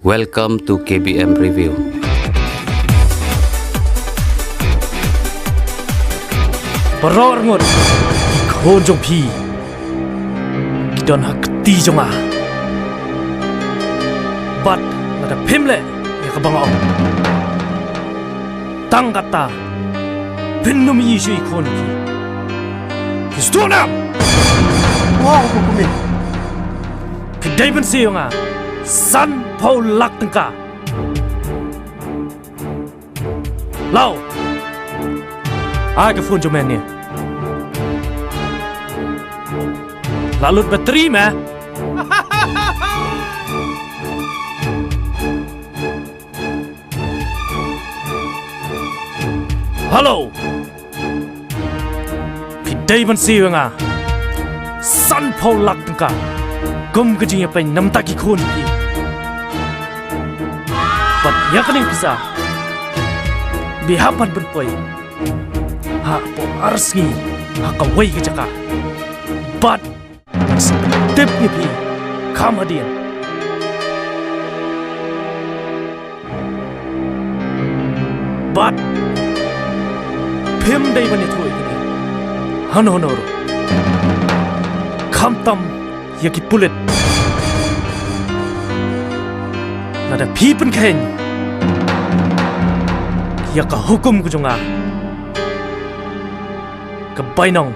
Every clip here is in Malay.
Welcome to KBM Review. Baror ngot Khon jong pi Kidon hak ti jong a Bat Lada pimle Ya kabang Tang kata Pinnum isu ikon ki Kistonam Wow, hukumi. Kedai ben siyong a San pau lak tengka Lau Ai ke phone jom ni Lalut bateri meh Halo Kedai ben siyong a San pau lak tengka Gum kejinya pen nam taki khon pi Pat ya kaning pisa Bihapan berpoi Ha po arsngi Ha kawai ke jaka Bat Tip ni pi Kamadian Bat Pim day bani thoi kini Honor Kamtam Yaki pulit Nada pipen kain Yaka hukum ku jonga Kebainong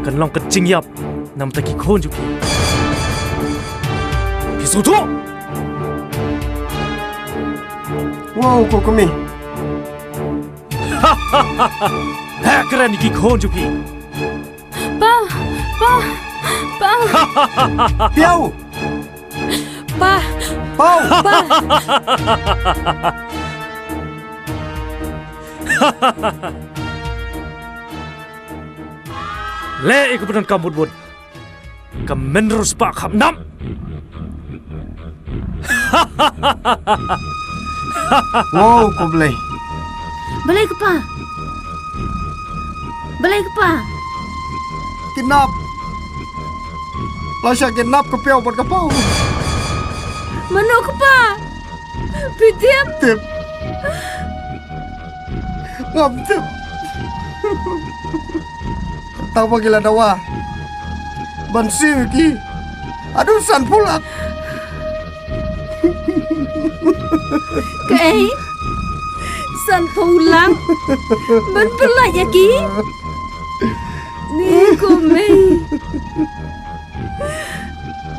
Kan long kecing yap Nam taki khon juki Kisutu Wow, hukumi. Ha keren iki khon juki Pa Piau, Pa pau. Le ik bedan kamut bud Kemenrus pak kham nam Wow, ko boleh. Balai ke pa Balai ke pa Kinap. Lasya kinap ke piau buat kapau. Mano ke pa Pitiam Tip. Ngam tip. Tahu pagila dawa. Bansi ki. Aduh san pulak. Kay San pulang Ben pelak ya ki Ni ko mei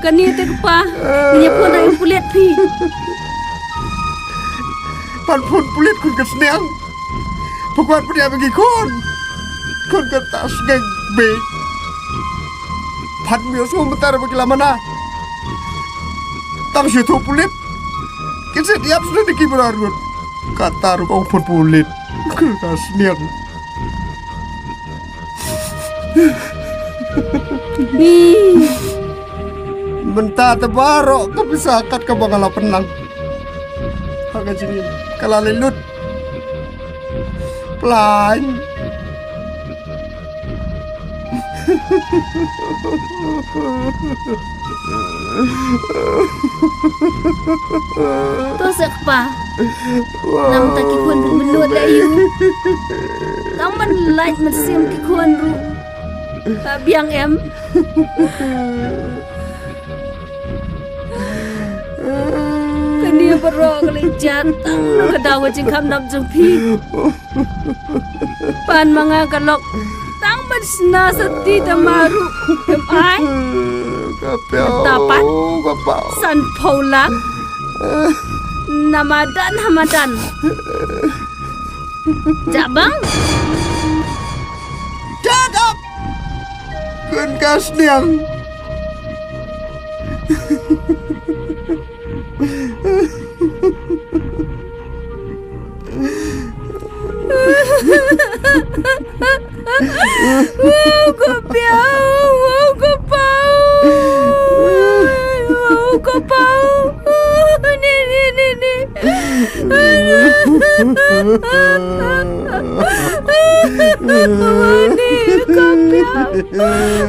Kani te ke pa Ni pun ay pulet pi Pan pun pulit kun kesniang. Pekuat dia bagi kon. Kon kata segeng be. Pan biasa bentar bagi lamana. Tang situ pulit. Kita tiap sudah dikibar arut. Kata rukau pun pulit. Kesniang. Ni Bentar terbarok kepisakat ke bangala penang. Agak sini kalau lelut. Pelan. Tu sak pa Nam taki khon ben belut la yu Tang man lai man sim ki khon ru Ta biang em Kani baro kali jatang no kadawa jing kham nam jong pi Pan manga kalok Tang man sna sati tamaru Em ai Kapau. Dapat. Kapau. San Paula Hamadan Jabang Jadap. Kun kasniang. Ko piau ko pau Ni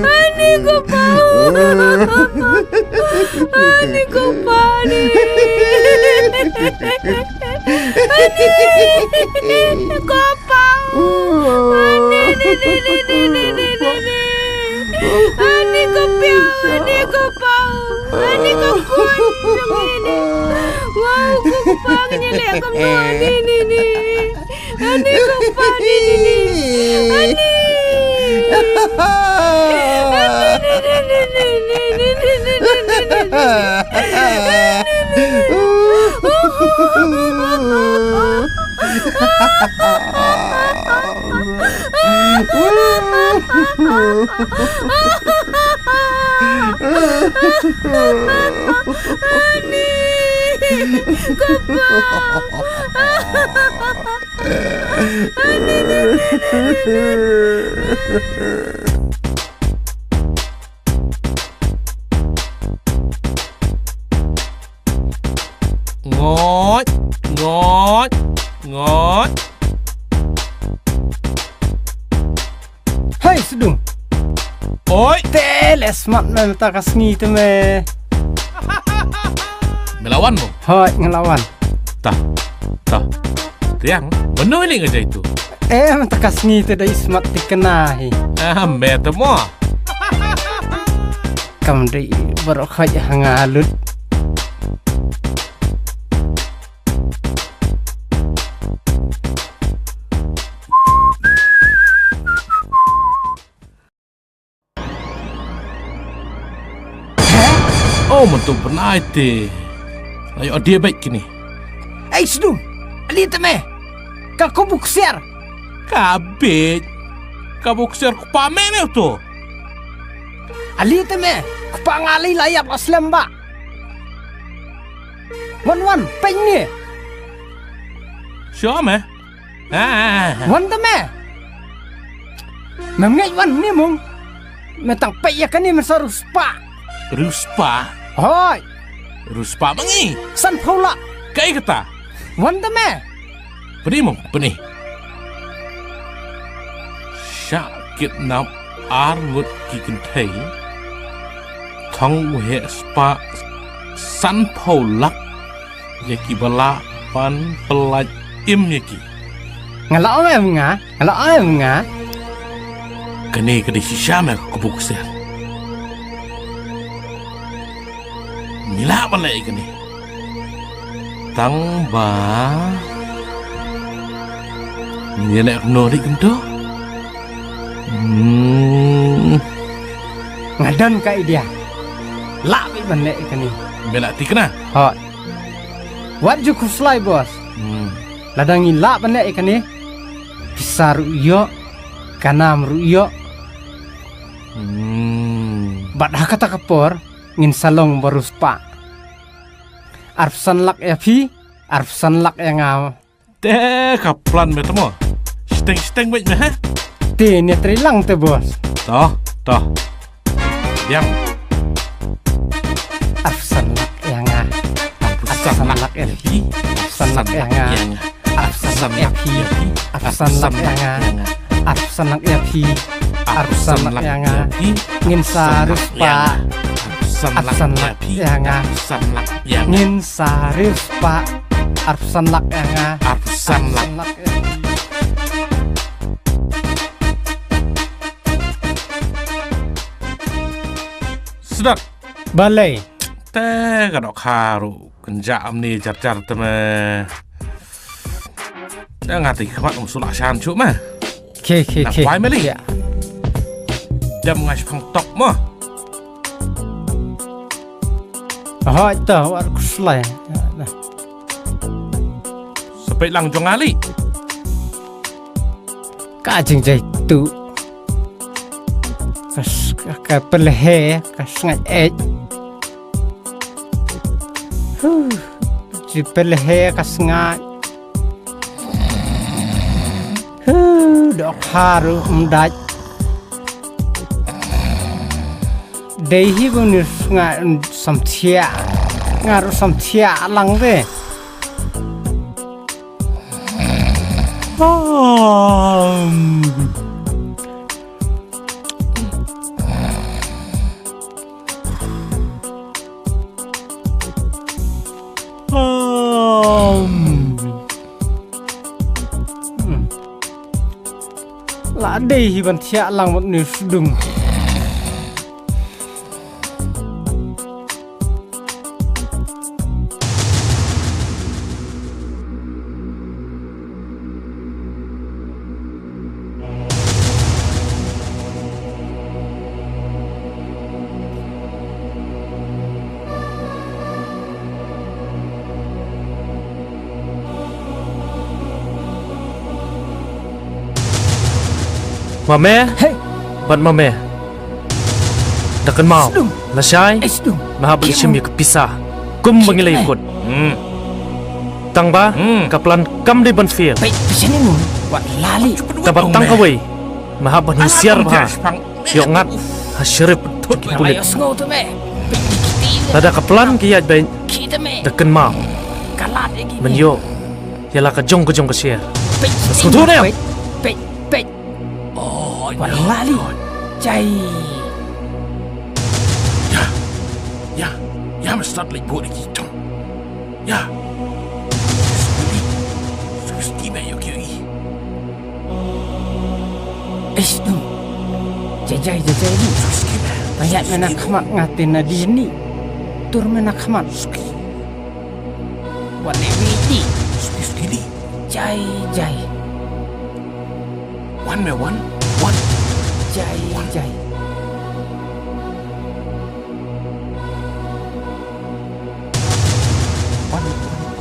Ani ko pau Ani ko pani Kopau. Ani kopiau, ani kopau, ani kopun. Wow, kopangnya lek kamu ni. Ani kopau ni. Ani. Ngot, ngot, ngot. Hai sedung. Oi, Teles mat me takas ngi te me. melawan mo. Hai ngelawan. Tah. Tiang, benar ni kerja itu. Takas ngi te da ismat dikenahi. Meta mo. Kam dei barokah hangalut. Oh, mentu pernah itu. Ayo dia baik kini. Sedung. Ali te me. Ka ko buksiar. Kabit. Kamu kusir ku pamer tu. Ali te me. Ku pangali layap aslam ba. Wan peng ni. Siapa meh? Wan te me. Memngai wan ni mung. Metang pe ya kan ni mesarus pa. Ruspa. Hai. Ruspa mengi. San pula. Kai kata. Wan te me. Peni mong, peni. Syakit nap arngut kikin thei. Thong he spa san polak. Yaki bala pan pelaj im yaki. Ngalao me nga. Kene kene sisame kubuk ser. Mila balai kene. Tang ba. Ni nak no dik ento. Ngadan ka dia. La bi bane kani. Bela tikna. Ha. Wat ju kuslai bos. Ladangi la bane kani. Pisar yo. Kanam ruyo. Badah kata kapor ngin salong barus pa. Arfsan lak ya pi, arfsan lak yang ngaw. Te kaplan betamo. Steng baik meh. Te ni trilang te bos. Toh. Diam. Arfsan lak yang ngaw. Arfsan lak ya pi, arfsan lak yang ngaw. Arfsan lak ya pi, arfsan lak yang ngaw. Arfsan lak ya pi, arfsan lak yang ngaw. Ngin sarus pa. Arfsan lak yang ngaw. Ngin sarus pa. Arfsan lak yang ngaw. Arfsan lak. Sedap. Balai. Te kadok haru kenjam ni jar teme. Dah ngati khamat musul asan cuk mah. Ke. Wai meli. Dam ngas phang tok mah. Hai ta war kuslai. Sampai lang jong ali. Ka jing jai tu. Ka pelhe ka sngai Ji pelhe ka sngai. Dok haru mdaj. Dehi bonus ngai samthia. Ngaru samthia lang de. dei hi ban thia lang mot ni sudung Mame, ban mame. Dakan mau. La syai. sudung Mahabal syam ya ke Pyrsa. Kum mangilay ikut. Tang ba? Kaplan kam di ban feel. pai sini mun wat lali Tabak tang kaway. Mahaban husiar ba? Yok ngat. Hasyirip kulit. sngo tu me Tada kaplan kiyat bain. kita me Dakan mau. kalat lagi Menyo. Yala ka jong share. Skutu na yun. pai wat lali cai Ja, men staat like både kitong. Ja. Susti me yo kiri. sudung jajai ni Susti me. Bayat menak khmat ngatin na dini tur menak khmat wat lewiti Susti ni. jai One me one. jai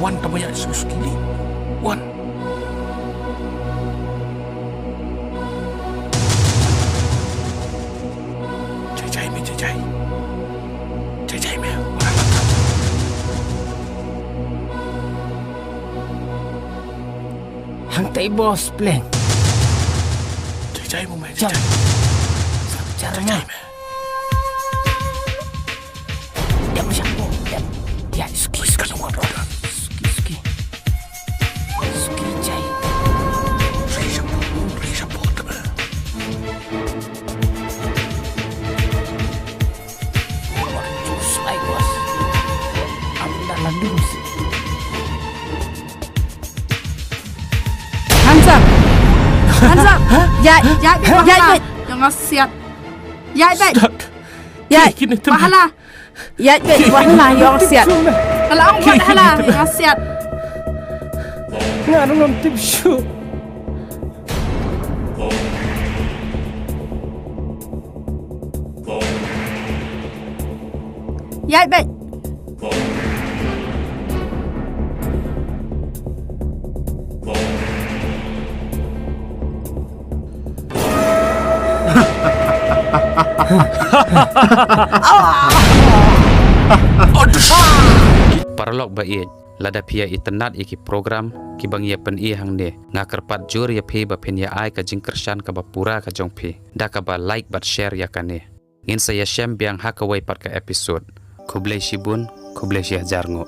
One tamaya susti ni. One. Jai me. Jai me. Orang makan. hang tai bos plan Jai mo me. Jai. Jai. cara Jai me. dia bersyampo dia suki Kan awak dah. suki jai Reisa porta me. Selai bos anda landung Hansa. Dạy vậy. Cho nó xiết. Dạy vậy. Dạy. Mahala. Dạy vậy. Mahala. Cho nó xiết. Kalau ông buat hala. Cho nó xiết. ngaron non tip show Dạy vậy. Paralog Baieid lada pia itenat iki program kibang ya pen i hang ne ngakerpat jur ya phe ba pen ya ai ka jingkershan ka ba pura ka jong phe da ka ba like bat share ya kane ngin saya shem biang hakawai pat ka episode kublai shibun kublai shih jarngo